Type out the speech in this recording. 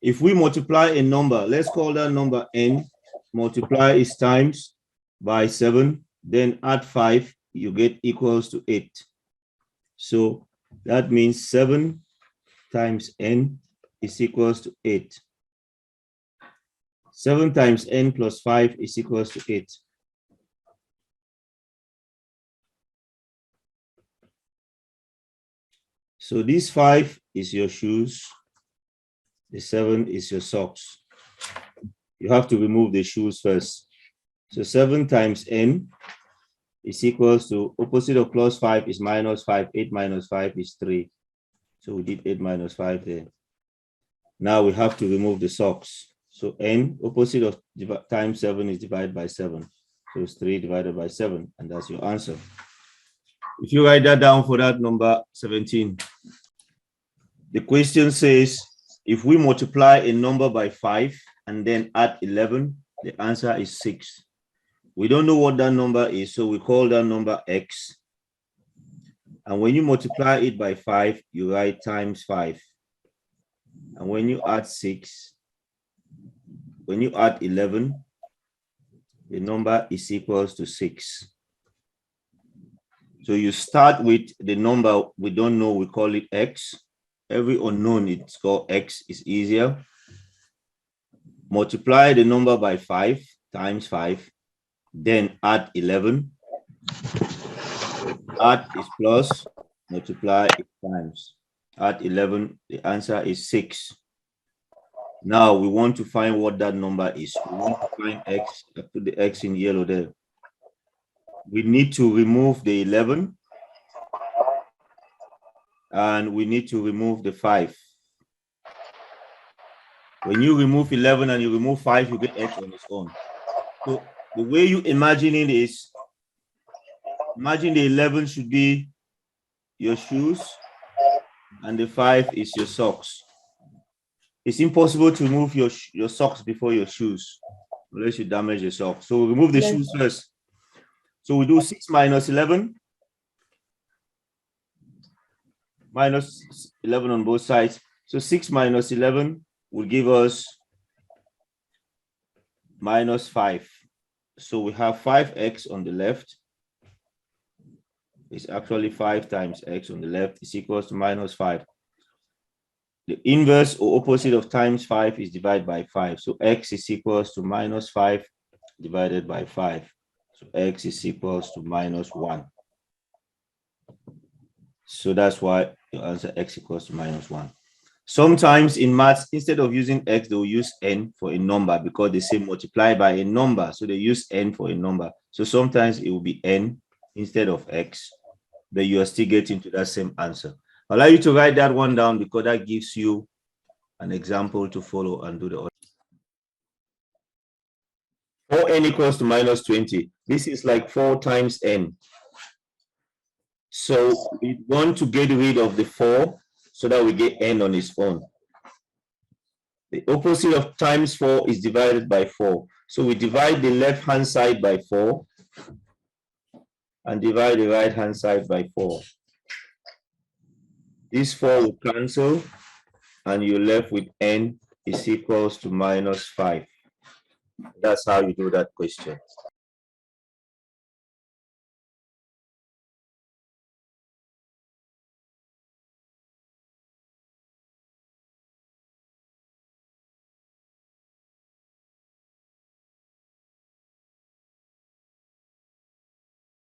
If we multiply a number, let's call that number n, multiply is times by 7, then add 5, you get equals to 8. So that means 7 times n is equals to 8. 7 times n plus 5 is equals to 8. So this 5 is your shoes. The 7 is your socks. You have to remove the shoes first. So 7 times n is equals to, opposite of plus 5 is minus 5. 8 minus 5 is 3. So we did 8 minus 5 there. Now we have to remove the socks. So n, opposite of times 7 is divided by 7. So it's 3 divided by 7, and that's your answer. If you write that down for that number 17, the question says, if we multiply a number by 5 and then add 11, the answer is 6. We don't know what that number is, so we call that number x. And when you multiply it by 5, you write times 5. And when you add 6, when you add 11, the number is equals to 6. So you start with the number we don't know, we call it x. Every unknown, it's called x, is easier. Multiply the number by 5 times 5, then add 11. Add is plus, multiply is times. Add 11, the answer is 6. Now we want to find what that number is. We want to find x. I put the x in yellow there. We need to remove the 11. And we need to remove the 5. When you remove 11 and you remove 5, you get x on its own. So the way you imagine it is, imagine the 11 should be your shoes and the 5 is your socks. It's impossible to remove your socks before your shoes, unless you damage your socks. So we remove the shoes first. So we do 6 minus 11. Minus 11 on both sides. So 6 minus 11 will give us minus 5. So we have 5x on the left. It's actually 5 times x on the left is equals to minus 5. The inverse or opposite of times 5 is divided by 5. So x is equals to minus 5 divided by 5. So x is equals to minus 1. So that's why your answer x equals to minus 1. Sometimes in maths, instead of using x, they will use n for a number because they say multiply by a number. So they use n for a number. So sometimes it will be n instead of x, but you are still getting to that same answer. I'll allow you to write that one down because that gives you an example to follow and do the other. 4n equals to minus 20. This is like 4 times n. So we want to get rid of the 4 so that we get n on its own. The opposite of times 4 is divided by 4. So we divide the left-hand side by 4 and divide the right-hand side by 4. This 4 will cancel and you're left with n is equals to minus 5. That's how you do that question.